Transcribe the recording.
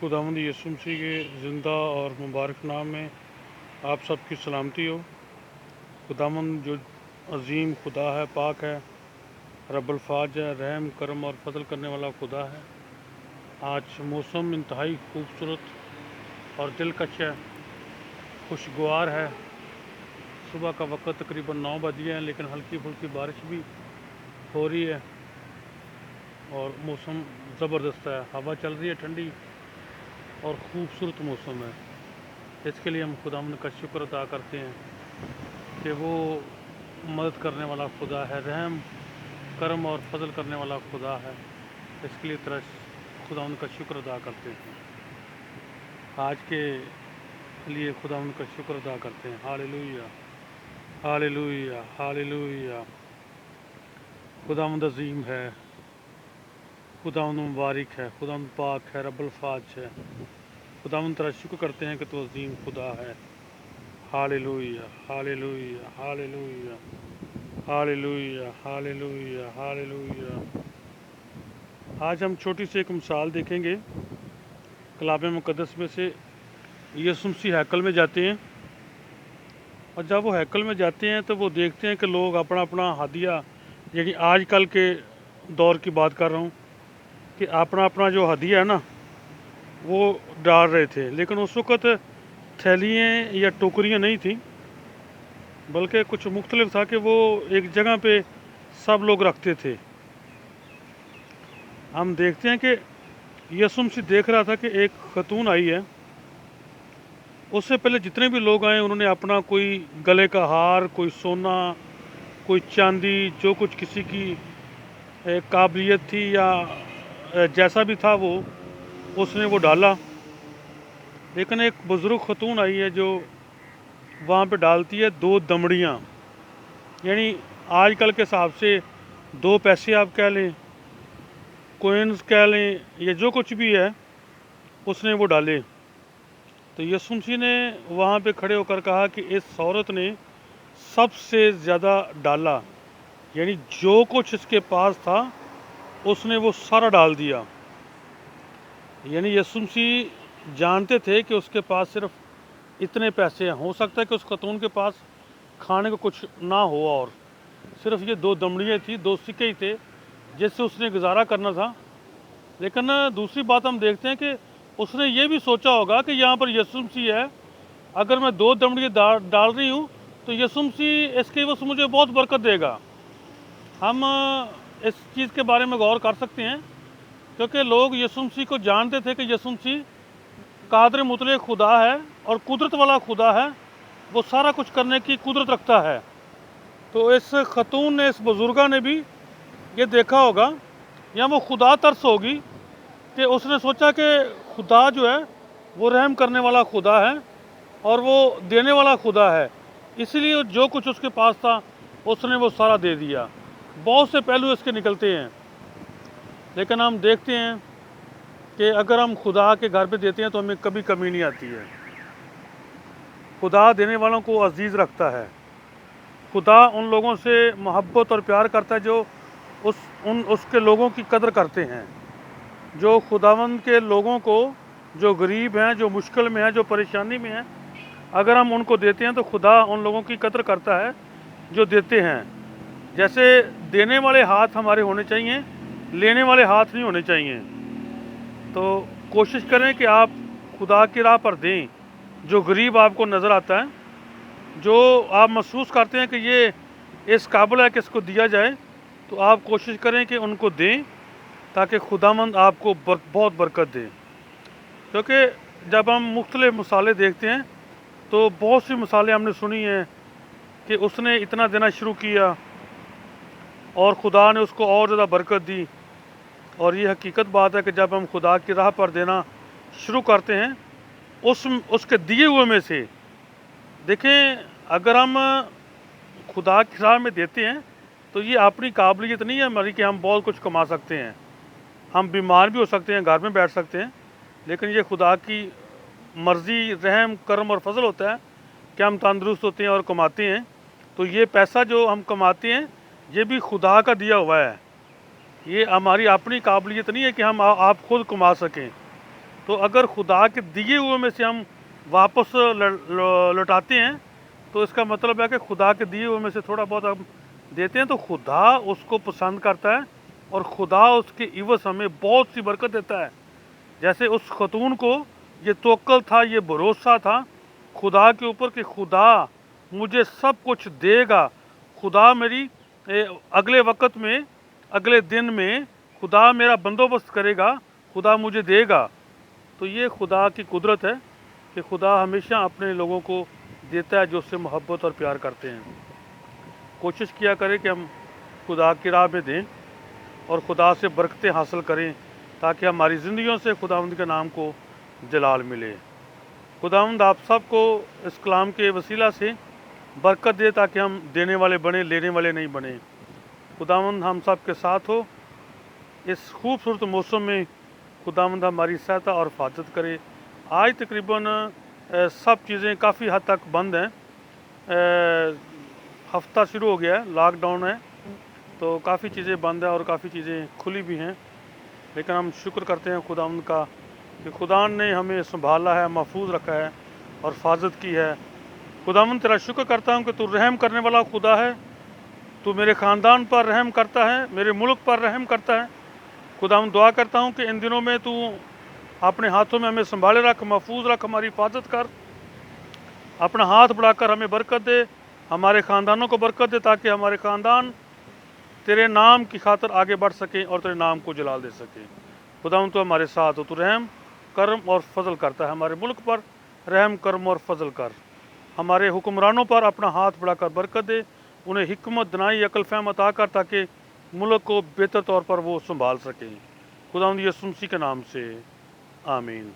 खुदावंद यीशु मसीह के ज़िंदा और मुबारक नाम में आप सबकी सलामती हो। खुदावंद जो अजीम खुदा है, पाक है, रब्बुल फाज है, रहम करम और फजल करने वाला खुदा है। आज मौसम इंतहाई खूबसूरत और दिलकश है, खुशगवार है। सुबह का वक्त तकरीबन 9 बजे है, लेकिन हल्की फुल्की बारिश भी हो रही है और मौसम ज़बरदस्त है। हवा चल रही है ठंडी और ख़ूबसूरत मौसम है। इसके लिए हम खुदावंद का शुक्र अदा करते हैं कि वो मदद करने वाला खुदा है, रहम करम और फजल करने वाला खुदा है। इसके लिए तरह खुदावंद का शुक्र अदा करते हैं। आज के लिए खुदावंद का शुक्र अदा करते हैं। Hallelujah, hallelujah, hallelujah. खुदावंद अजीम है, खुदावंद मुबारक है, खुदावंद पाक है, रब्बुल फाज है। खुदावंद तेरा शुक्र करते हैं कि तू अजीम खुदा है। Hallelujah, hallelujah, hallelujah, hallelujah, hallelujah, hallelujah. आज हम छोटी सी एक मिसाल देखेंगे। कलाम मुक़द्दस में से यीशु मसीह हैकल में जाते हैं, और जब वो हैकल में जाते हैं तो वो देखते हैं कि लोग अपना अपना हदिया, यानी आजकल के दौर की बात कर रहा हूँ, कि अपना अपना जो हदिया है ना वो डाल रहे थे। लेकिन उस वक़्त थैलियाँ या टोकरियाँ नहीं थी, बल्कि कुछ मुख्तलिफ था कि वो एक जगह पे सब लोग रखते थे। हम देखते हैं कि यीशु मसीह देख रहा था कि एक खतून आई है। उससे पहले जितने भी लोग आए उन्होंने अपना कोई गले का हार, कोई सोना, कोई चांदी, जो कुछ किसी की काबिलियत थी या जैसा भी था वो उसने वो डाला। लेकिन एक बुज़ुर्ग खतून आई है जो वहाँ पे डालती है 2 दमड़ियाँ, यानी आजकल के हिसाब से 2 पैसे आप कह लें, कोइंस कह लें, या जो कुछ भी है उसने वो डाले। तो यीशु मसीह ने वहाँ पे खड़े होकर कहा कि इस औरत ने सबसे ज़्यादा डाला, यानी जो कुछ इसके पास था उसने वो सारा डाल दिया। यानी यीशु मसीह जानते थे कि उसके पास सिर्फ इतने पैसे हैं। हो सकता है कि उस खतून के पास खाने को कुछ ना हो और सिर्फ ये 2 दमड़ियाँ थी, 2 सिक्के ही थे जिससे उसने गुजारा करना था। लेकिन दूसरी बात हम देखते हैं कि उसने ये भी सोचा होगा कि यहाँ पर यीशु मसीह है, अगर मैं 2 दमड़ियाँ डाल रही हूँ तो यीशु मसीह इसके बस मुझे बहुत बरकत देगा। हम इस चीज़ के बारे में गौर कर सकते हैं, क्योंकि लोग यीशु मसीह को जानते थे कि यीशु मसीह कादिर मुतलक खुदा है और कुदरत वाला खुदा है, वो सारा कुछ करने की कुदरत रखता है। तो इस खतून ने, इस बुजुर्गा ने भी ये देखा होगा, या वो खुदा तरस होगी कि उसने सोचा कि खुदा जो है वो रहम करने वाला खुदा है और वो देने वाला खुदा है, इसलिए जो कुछ उसके पास था उसने वो सारा दे दिया। बहुत से पहलू इसके निकलते हैं, लेकिन हम देखते हैं कि अगर हम खुदा के घर पे देते हैं तो हमें कभी कमी नहीं आती है। खुदा देने वालों को अजीज़ रखता है। खुदा उन लोगों से मोहब्बत और प्यार करता है जो उसके लोगों की कदर करते हैं। जो खुदावंद के लोगों को, जो गरीब हैं, जो मुश्किल में हैं, जो परेशानी में हैं, अगर हम उनको देते हैं तो खुदा उन लोगों की कदर करता है जो देते हैं। जैसे देने वाले हाथ हमारे होने चाहिए, लेने वाले हाथ नहीं होने चाहिए। तो कोशिश करें कि आप खुदा की राह पर दें। जो गरीब आपको नज़र आता है, जो आप महसूस करते हैं कि ये इस काबिल है कि इसको दिया जाए, तो आप कोशिश करें कि उनको दें ताकि खुदावंद आपको बहुत बरकत दे। क्योंकि जब हम मुख्तलिफ मिसालें देखते हैं तो बहुत सी मिसालें हमने सुनी हैं कि उसने इतना देना शुरू किया और खुदा ने उसको और ज़्यादा बरकत दी। और ये हकीकत बात है कि जब हम खुदा की राह पर देना शुरू करते हैं, उसके दिए हुए में से देखें, अगर हम खुदा की राह में देते हैं तो ये अपनी काबिलियत नहीं है हमारी कि हम बहुत कुछ कमा सकते हैं। हम बीमार भी हो सकते हैं, घर में बैठ सकते हैं, लेकिन ये खुदा की मर्ज़ी, रहम करम और फजल होता है कि हम तंदुरुस्त होते हैं और कमाते हैं। तो ये पैसा जो हम कमाते हैं ये भी खुदा का दिया हुआ है। ये हमारी अपनी काबिलियत नहीं है कि हम आप खुद कमा सकें। تو اگر خدا کے دیے ہوئے میں سے ہم واپس لوٹاتے ہیں تو اس کا مطلب ہے کہ خدا کے دیے ہوئے میں سے تھوڑا بہت ہم دیتے ہیں تو خدا اس کو پسند کرتا ہے اور خدا اس کے عوض ہمیں بہت سی برکت دیتا ہے. جیسے اس خاتون کو یہ توکل تھا, یہ بھروسہ تھا خدا کے اوپر کہ خدا مجھے سب کچھ دے گا, خدا میری اگلے وقت میں, اگلے دن میں خدا میرا بندوبست کرے گا, خدا مجھے دے گا. تو یہ خدا کی قدرت ہے کہ خدا ہمیشہ اپنے لوگوں کو دیتا ہے جو اس سے محبت اور پیار کرتے ہیں. کوشش کیا کریں کہ ہم خدا کی راہ میں دیں اور خدا سے برکتیں حاصل کریں تاکہ ہماری زندگیوں سے خداوند کے نام کو جلال ملے. خداوند آپ سب کو اس کلام کے وسیلہ سے برکت دے تاکہ ہم دینے والے بنیں, لینے والے نہیں بنیں. خداوند ہم سب کے ساتھ ہو. اس خوبصورت موسم میں خداوند ہماری سہایتا اور حفاظت کرے. آج تقریباً سب چیزیں کافی حد تک بند ہیں. ہفتہ شروع ہو گیا ہے, لاک ڈاؤن ہے تو کافی چیزیں بند ہیں اور کافی چیزیں کھلی بھی ہیں, لیکن ہم شکر کرتے ہیں خداوند کا کہ خدا نے ہمیں سنبھالا ہے, محفوظ رکھا ہے اور حفاظت کی ہے. خداوند تیرا شکر کرتا ہوں کہ تو رحم کرنے والا خدا ہے, تو میرے خاندان پر رحم کرتا ہے, میرے ملک پر رحم کرتا ہے. خداوند دعا کرتا ہوں کہ ان دنوں میں تو اپنے ہاتھوں میں ہمیں سنبھالے رکھ, محفوظ رکھ, ہماری حفاظت کر, اپنا ہاتھ بڑھا کر ہمیں برکت دے, ہمارے خاندانوں کو برکت دے تاکہ ہمارے خاندان تیرے نام کی خاطر آگے بڑھ سکیں اور تیرے نام کو جلال دے سکیں. خداوند تو ہمارے ساتھ ہو, تو رحم کرم اور فضل کرتا ہے. ہمارے ملک پر رحم کرم اور فضل کر, ہمارے حکمرانوں پر اپنا ہاتھ بڑھا کر برکت دے, انہیں حکمت, دنائی, عقل, فہم عطا کر تاکہ ملک کو بہتر طور پر وہ سنبھال سکیں. خداوند یسوع مسیح کے نام سے آمین.